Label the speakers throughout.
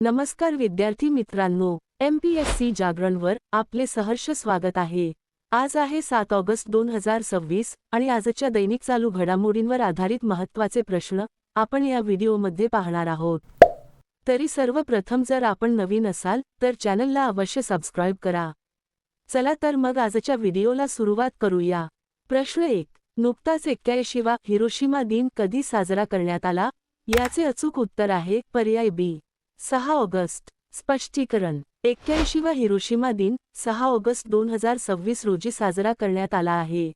Speaker 1: नमस्कार विद्यार्थी मित्रांनो, MPSC जागरणवर आपले सहर्ष स्वागत आहे। आज आहे 7 ऑगस्ट 2026 आणि आजच्या दैनिक चालू घडामोडींवर आधारित महत्त्वाचे प्रश्न आपण या व्हिडिओमध्ये पाहणार आहोत। तरी सर्वप्रथम जर आपण नवीन असाल तर चॅनलला अवश्य सबस्क्राइब करा। चला तर मग आजच्या व्हिडिओला सुरुवात करूया। प्रश्न 1, नुकताच 81वा हिरोशिमा दिन कधी साजरा करण्यात आला? याचे अचूक उत्तर आहे पर्याय बी, 6 ऑगस्ट। स्पष्टीकरण: 81वा हिरोशिमा दिन 6 ऑगस्ट 2026 रोजी साजरा करण्यात आला आहे।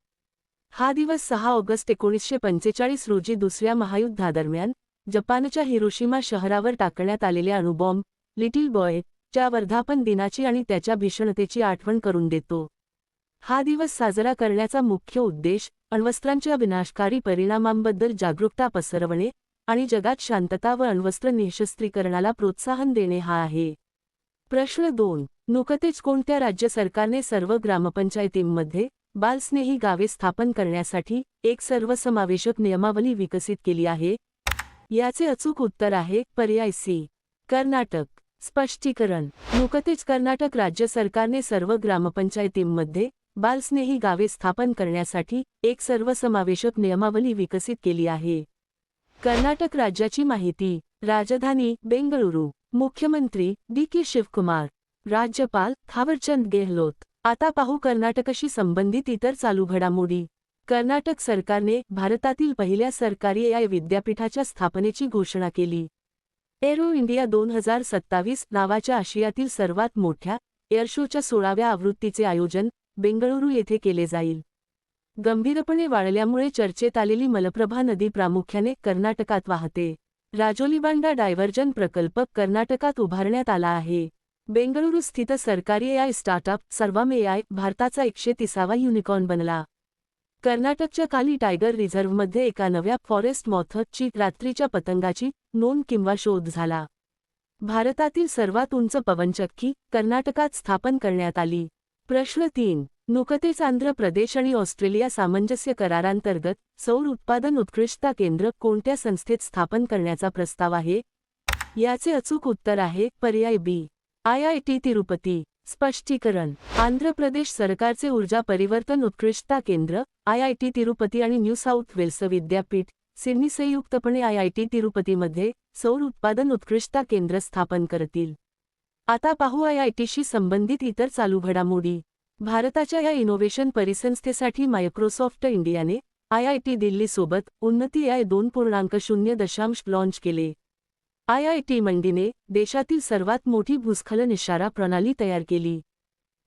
Speaker 1: हा दिवस 6 ऑगस्ट 1945 रोजी दुसऱ्या महायुद्धादरम्यान जपानच्या हिरोशिमा शहरावर टाकण्यात आलेल्या अणुबॉम्ब लिटिल बॉय च्या वर्धापन दिनाची आणि त्याच्या भीषणतेची आठवण करून देतो। हा दिवस साजरा करण्याचा मुख्य उद्देश अण्वस्त्रांच्या विनाशकारी परिणामांबद्दल जागरूकता पसरवणे आणि जगात शांतता व अण्वस्त्र निःशस्त्रीकरणाला प्रोत्साहन देणे हा आहे। प्रश्न 2, नुकतेच कोणत्या राज्य सरकारने सर्व ग्रामपंचायतींमध्ये बालस्नेही गावे स्थापन करण्यासाठी एक सर्वसमावेशक नियमावली विकसित केली आहे? याचे अचूक उत्तर आहे पर्याय सी, कर्नाटक। स्पष्टीकरण: नुकतेच कर्नाटक राज्य सरकारने सर्व ग्रामपंचायतींमध्ये बालस्नेही गावे स्थापन करण्यासाठी एक सर्वसमावेशक नियमावली विकसित केली आहे। कर्नाटक राज्याची माहिती: राजधानी बेंगळुरू, मुख्यमंत्री डी.के. शिवकुमार, राज्यपाल थावरचंद गेहलोत। आता पाहू कर्नाटकशी संबंधित इतर चालू घडामोडी। कर्नाटक सरकारने भारतातील पहिल्या सरकारी AI विद्यापीठाच्या स्थापनेची घोषणा केली। एरो इंडिया 2027 नावाच्या आशियातील सर्वात मोठ्या एअरशोच्या 16व्या आवृत्तीचे आयोजन बेंगळुरू येथे केले जाईल। गंभीरपणे वाळल्यामुळे चर्चेत आलेली मलप्रभा नदी प्रामुख्याने कर्नाटकात वाहते। राजोलीबांडा डायव्हर्जन प्रकल्प कर्नाटकात उभारण्यात आला आहे। बेंगळुरू स्थित सरकारी AI स्टार्टअप सर्वम AI भारताचा 130वा युनिकॉर्न बनला। कर्नाटकच्या काली टायगर रिझर्व्हमध्ये एका नव्या फॉरेस्ट मॉथची रात्रीच्या पतंगाची नोंद किंवा शोध झाला। भारतातील सर्वात उंच पवनचक्की कर्नाटकात स्थापन करण्यात आली। प्रश्न 3, नुकतेच आंध्र प्रदेश आणि ऑस्ट्रेलिया सामंजस्य करारांतर्गत सौर उत्पादन उत्कृष्टता केंद्र कोणत्या संस्थेत स्थापन करण्याचा प्रस्ताव आहे? याचे अचूक उत्तर आहे पर्याय बी, IIT तिरुपती। स्पष्टीकरण: आंध्र प्रदेश सरकारचे ऊर्जा परिवर्तन उत्कृष्टता केंद्र IIT तिरुपती आणि न्यू साऊथ वेल्स विद्यापीठ सिडनी संयुक्तपणे IIT तिरुपतीमध्ये सौर उत्पादन उत्कृष्टता केंद्र स्थापन करतील। आता पाहू IITशी संबंधित इतर चालू घडामोडी। भारताच्या या इनोव्हेशन परिसंस्थेसाठी मायक्रोसॉफ्ट इंडियाने IIT दिल्लीसोबत उन्नती AI 2.0 लॉन्च केले। IIT मंडीने देशातील सर्वात मोठी भूस्खलन इशारा प्रणाली तयार केली।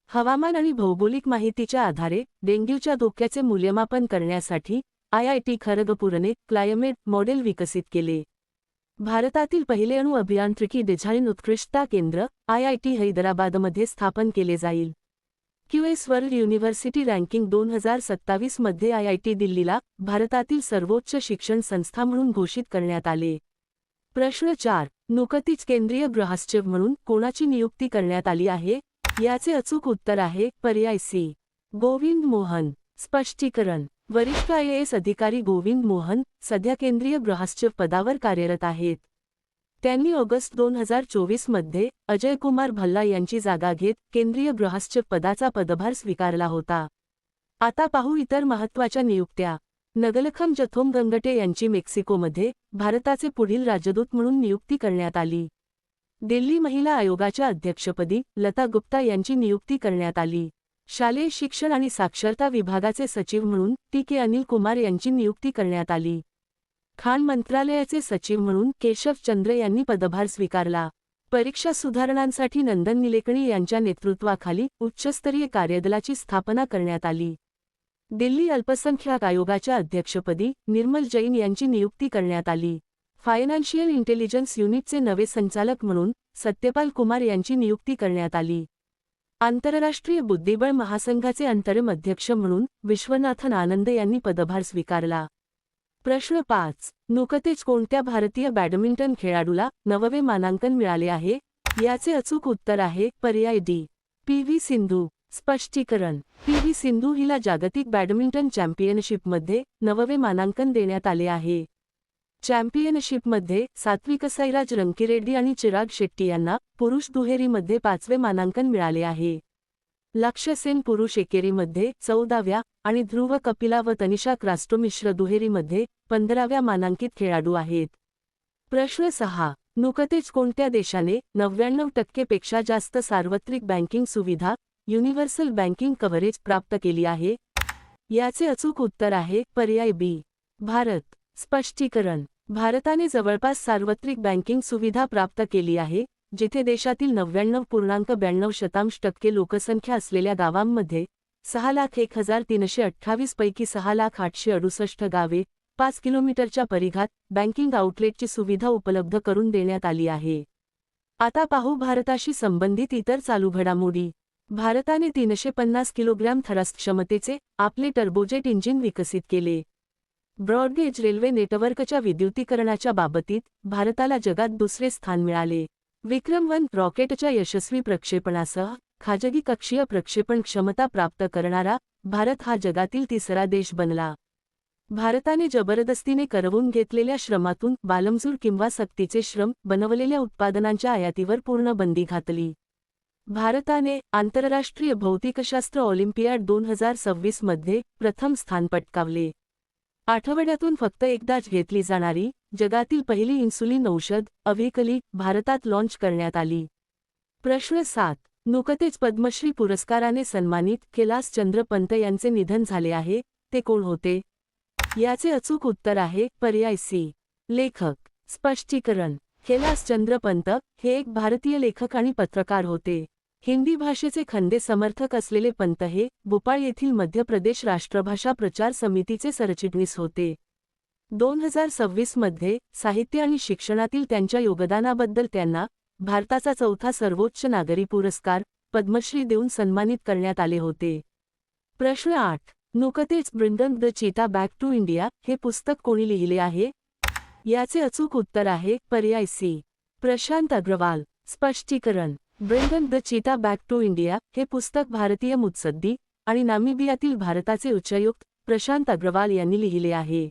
Speaker 1: हवामान आणि भौगोलिक माहितीच्या आधारे डेंग्यूच्या धोक्याचे मूल्यमापन करण्यासाठी IIT खरगपूरने क्लायमेट मॉडेल विकसित केले। भारतातील पहिले अणु अभियांत्रिकी डिझाईन उत्कृष्टता केंद्र IIT हैदराबादमध्ये स्थापन केले जाईल। QS वर्ल्ड युनिव्हर्सिटी रँकिंग 2027 मध्ये IIT दिल्लीला भारतातील सर्वोच्च शिक्षण संस्था म्हणून घोषित करण्यात आले। प्रश्न 4, नुकतीच केंद्रीय गृहसचिव म्हणून कोणाची नियुक्ती करण्यात आली आहे? याचे अचूक उत्तर आहे पर्याय सी, गोविंद मोहन। स्पष्टीकरण: वरिष्ठ IAS अधिकारी गोविंद मोहन सध्या केंद्रीय गृहसचिव पदावर कार्यरत आहेत। त्यांनी ऑगस्ट 2024 मध्ये अजय कुमार भल्ला यांची जागा घेत केंद्रीय गृहसचिव पदाचा पदभार स्वीकारला होता। आता पाहू इतर महत्त्वाच्या नियुक्त्या। नगलखम जथोम गंगटे यांची मेक्सिकोमध्ये भारताचे पुढील राजदूत म्हणून नियुक्ती करण्यात आली। दिल्ली महिला आयोगाच्या अध्यक्षपदी लता गुप्ता यांची नियुक्ती करण्यात आली। शालेय शिक्षण आणि साक्षरता विभागाचे सचिव म्हणून TK अनिल कुमार यांची नियुक्ती करण्यात आली। खाण मंत्रालयाचे सचिव म्हणून केशव चंद्र यांनी पदभार स्वीकारला। परीक्षा सुधारणांसाठी नंदन निलेकणी यांच्या नेतृत्वाखाली उच्चस्तरीय कार्यदलाची स्थापना करण्यात आली। दिल्ली अल्पसंख्याक आयोगाच्या अध्यक्षपदी निर्मल जैन यांची नियुक्ती करण्यात आली। फायनान्शियल इंटेलिजन्स युनिटचे नवे संचालक म्हणून सत्यपाल कुमार यांची नियुक्ती करण्यात आली। आंतरराष्ट्रीय बुद्धिबळ महासंघाचे अंतरिम अध्यक्ष म्हणून विश्वनाथन आनंद यांनी पदभार स्वीकारला। प्रश्न 5, नुकतेच कोणत्या भारतीय बॅडमिंटन खेळाडूला 9वे मानांकन मिळाले आहे? याचे अचूक उत्तर आहे पर्याय डी, PV सिंधू। स्पष्टीकरण: PV सिंधू हिला जागतिक बॅडमिंटन चॅम्पियनशिपमध्ये 9वे मानांकन देण्यात आले आहे। चॅम्पियनशिपमध्ये सात्विकसाईराज रंकीरेड्डी आणि चिराग शेट्टी यांना पुरुष दुहेरीमध्ये 5वे मानांकन मिळाले आहे. लक्ष्य सेन पुरुष एकेरीमध्ये 14व्या आणि ध्रुव कपिला व तनिषा क्रास्टो मिश्र दुहेरीमध्ये 15व्या मानांकित खेळाडू आहेत. प्रश्न 6. नुकतेच कोणत्या देशाने 99% पेक्षा जास्त सार्वत्रिक बँकिंग सुविधा युनिव्हर्सल बँकिंग कव्हरेज प्राप्त केली आहे? याचे अचूक उत्तर आहे पर्याय बी. भारत. स्पष्टीकरण. भारताने जवळपास सार्वत्रिक बँकिंग सुविधा प्राप्त केली आहे, जिथे देशातील 99.92% लोकसंख्या असलेल्या गावांमध्ये 6,01,328 पैकी 6,0868 गावे 5 किलोमीटरच्या परिघात बँकिंग आउटलेटची सुविधा उपलब्ध करून देण्यात आली आहे. आता पाहू भारताशी संबंधित इतर चालू घडामोडी. भारताने 350 किलोग्रॅम थ्रस्ट क्षमतेचे आपले टर्बोजेट इंजिन विकसित केले. ब्रॉडगेज रेल्वे नेटवर्कच्या विद्युतीकरणाच्या बाबतीत भारताला जगात दुसरे स्थान मिळाले. विक्रम-1 रॉकेटच्या यशस्वी प्रक्षेपणासह खाजगी कक्षीय प्रक्षेपण क्षमता प्राप्त करणारा भारत हा जगातील तिसरा देश बनला. भारताने जबरदस्तीने करवून घेतलेल्या श्रमातून बालमजूर किंवा सक्तीचे श्रम बनवलेल्या उत्पादनांच्या आयातीवर पूर्ण बंदी घातली. भारताने आंतरराष्ट्रीय भौतिकशास्त्र ऑलिम्पियाड 2026 मध्ये प्रथम स्थान पटकावले. आठवड्यातून फक्त एकदाच घेतली जाणारी जगातील पहिली इन्सुलिन औषध अव्हिकली भारतात लॉन्च करण्यात आली. प्रश्न 7. नुकतेच पद्मश्री पुरस्काराने सन्मानित कैलासचंद्र पंत यांचे निधन झाले आहे, ते कोण होते? याचे अचूक उत्तर आहे पर्याय सी. लेखक. स्पष्टीकरण. कैलासचंद्र पंत हे एक भारतीय लेखक आणि पत्रकार होते. हिंदी भाषेचे खंदे समर्थक असलेले पंत हे भोपाळ येथील मध्य प्रदेश राष्ट्रभाषा प्रचार समितीचे सरचिटणीस होते. 2026 मध्ये साहित्य आणि शिक्षणातील त्यांच्या योगदानाबद्दल त्यांना भारताचा चौथा सर्वोच्च नागरी पुरस्कार पद्मश्री देऊन सन्मानित करण्यात आले होते. प्रश्न 8. नुकतेच bringing the cheetah back to India हे पुस्तक कोणी लिहिले आहे? याचे अचूक उत्तर आहे पर्याय सी. प्रशांत अग्रवाल. स्पष्टीकरण. Bringing the cheetah back to India हे पुस्तक भारतीय मुत्सद्दी आणि नामिबियातील भारताचे उच्चायुक्त प्रशांत अग्रवाल यांनी लिहिले आहे.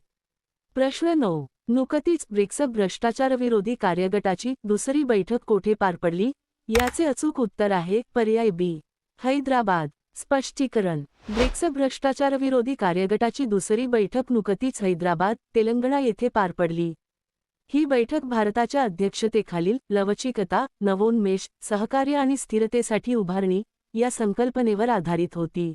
Speaker 1: प्रश्न 9. नुकतीच ब्रिक्स भ्रष्टाचारविरोधी कार्यगटाची दुसरी बैठक कोठे पार पडली? याचे अचूक उत्तर आहे पर्याय बी. हैदराबाद. स्पष्टीकरण. ब्रिक्स भ्रष्टाचारविरोधी कार्यगटाची दुसरी बैठक नुकतीच हैदराबाद, तेलंगणा येथे पार पडली. ही बैठक भारताच्या अध्यक्षतेखालील लवचिकता, नवोन्मेष, सहकार्य आणि स्थिरतेसाठी उभारणी या संकल्पनेवर आधारित होती.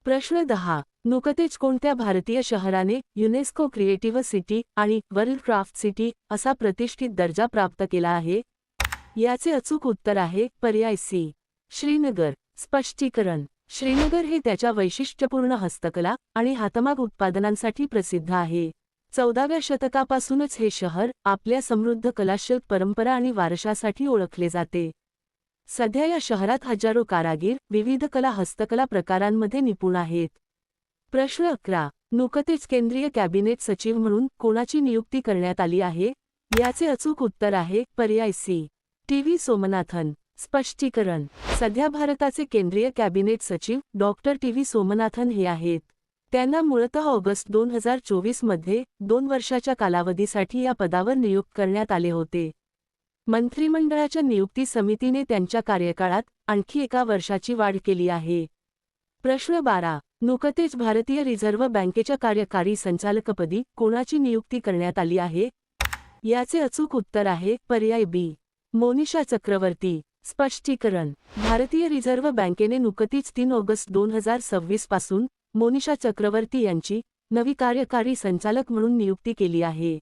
Speaker 1: प्रश्न 10. नुकतेच कोणत्या भारतीय शहराने युनेस्को क्रिएटिव्ह सिटी आणि वर्ल्ड क्राफ्ट सिटी असा प्रतिष्ठित दर्जा प्राप्त केला आहे? याचे अचूक उत्तर आहे पर्याय सी. श्रीनगर. स्पष्टीकरण. श्रीनगर हे त्याच्या वैशिष्ट्यपूर्ण हस्तकला आणि हातमाग उत्पादनांसाठी प्रसिद्ध आहे. 14व्या शतकापासूनच हे शहर आपल्या समृद्ध कलाशिल्प परंपरा आणि वारशासाठी ओळखले जाते. सध्या या शहरात हजारो कारागीर विविध कला हस्तकला प्रकारांमध्ये निपुण आहेत. प्रश्न 11. नुकतेच केंद्रीय कॅबिनेट सचिव म्हणून कोणाची नियुक्ती करण्यात आली आहे? याचे अचूक उत्तर आहे पर्याय सी. टी.व्ही. सोमनाथन. स्पष्टीकरण. सध्या भारताचे केंद्रीय कॅबिनेट सचिव डॉक्टर टी.व्ही. सोमनाथन हे आहेत. त्यांना मूळतः ऑगस्ट 2024 मध्ये 2 वर्षाच्या कालावधीसाठी या पदावर नियुक्त करण्यात आले होते. मंत्रिमंडळाच्या नियुक्ती समितीने त्यांच्या कार्यकाळात आणखी 1 वर्षाची वाढ केली आहे. प्रश्न 12. नुकतेच भारतीय रिझर्व्ह बँकेच्या कार्यकारी संचालकपदी कोणाची नियुक्ती करण्यात आली आहे? याचे अचूक उत्तर आहे पर्याय बी. मोनिशा चक्रवर्ती. स्पष्टीकरण. भारतीय रिझर्व्ह बँकेने नुकतीच 3 ऑगस्ट 2026 पासून मोनिशा चक्रवर्ती यांची नवी कार्यकारी संचालक म्हणून नियुक्ती केली आहे.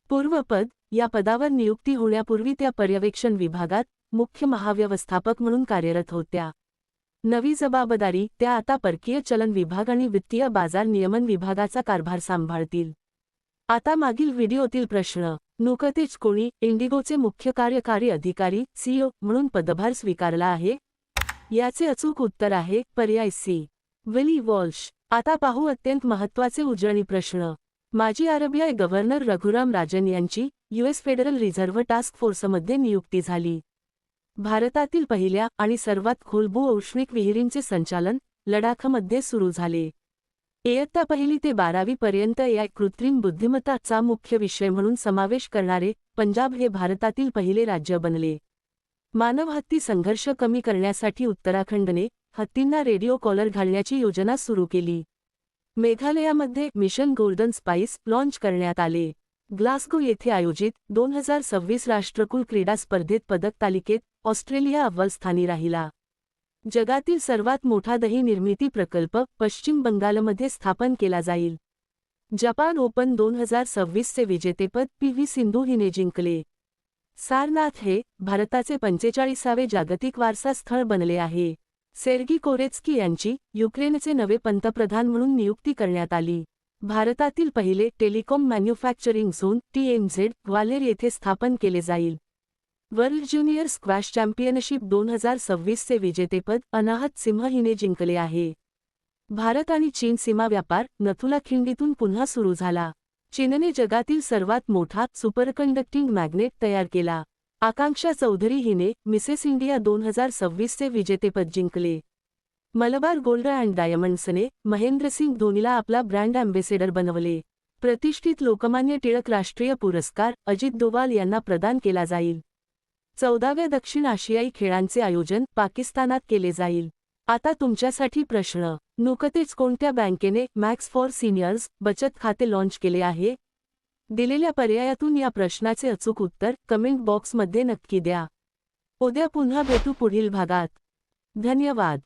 Speaker 1: पूर्वपद या पदावर नियुक्ती होण्यापूर्वी त्या पर्यवेक्षण विभागात मुख्य महाव्यवस्थापक म्हणून कार्यरत होत्या. नवी जबाबदारी त्या आता परकीय चलन विभाग आणि वित्तीय बाजार नियमन विभागाचा कारभार सांभाळतील. आता मागील व्हिडिओतील प्रश्न. नुकतेच कोणी इंडिगोचे मुख्य कार्यकारी अधिकारी सीईओ म्हणून पदभार स्वीकारला आहे? याचे अचूक उत्तर आहे पर्याय सी. विली वॉल्श. आता पाहू अत्यंत महत्त्वाचे उजळणी प्रश्न. माजी आरबीआय गव्हर्नर रघुराम राजन यांची यूएस फेडरल रिझर्व्ह टास्क फोर्समध्ये नियुक्ती झाली. भारतातील पहिल्या आणि सर्वात खोल भू-औष्णिक विहिरींचे संचालन लडाखमध्ये सुरू झाले. इयत्ता 1ली ते 12वी पर्यंत AI कृत्रिम बुद्धिमत्ताचा मुख्य विषय म्हणून समावेश करणारे पंजाब हे भारतातील पहिले राज्य बनले. मानव हत्ती संघर्ष कमी करण्यासाठी उत्तराखंडने हत्तींना रेडिओ कॉलर घालण्याची योजना सुरू केली. मेघालयामध्ये मिशन गोल्डन स्पाईस लॉन्च करण्यात आले. ग्लासगो येथे आयोजित 2026 राष्ट्रकुल क्रीडा स्पर्धेत पदक तालिकेत ऑस्ट्रेलिया अव्वल स्थानी राहिला. जगातील सर्वात मोठा दही निर्मिती प्रकल्प पश्चिम बंगालमध्ये स्थापन केला जाईल. जपान ओपन 2026चे विजेतेपद PV सिंधू हिने जिंकले. सारनाथ हे भारताचे 45वे जागतिक वारसा स्थळ बनले आहे. सेर्गी कोरेत्स्की यांची युक्रेनचे नवे पंतप्रधान म्हणून नियुक्ती करण्यात आली. भारतातील पहिले telecom manufacturing zone TMZ Gwalior येथे स्थापन केले जाईल. वर्ल्ड ज्युनियर स्क्वॅश चॅम्पियनशिप 2026चे विजेतेपद अनाहत सिंह हिने जिंकले आहे. भारत आणि चीन सीमा व्यापार नथुला खिंडीतून पुन्हा सुरू झाला. चीनने जगातील सर्वात मोठा सुपरकंडक्टिंग मॅग्नेट तयार केला. आकांक्षा चौधरी हिने मिसेस इंडिया 2026चे विजेतेपद जिंकले. मलबार गोल्ड अँड डायमंड्सने महेंद्रसिंग धोनीला आपला ब्रँड अँबेसेडर बनवले. प्रतिष्ठित लोकमान्य टिळक राष्ट्रीय पुरस्कार अजित डोवाल यांना प्रदान केला जाईल. 14व्या दक्षिण आशियाई खेळांचे आयोजन पाकिस्तानात केले जाईल. आता तुमच्यासाठी प्रश्न. नुकतेच कोणत्या बँकेने मॅक्स फॉर सिनियर्स बचत खाते लॉन्च केले आहे? दिलेल्या पर्यायातून या प्रश्नाचे अचूक उत्तर कमेंट बॉक्समध्ये नक्की द्या. उद्या पुन्हा भेटू पुढील भागात. धन्यवाद.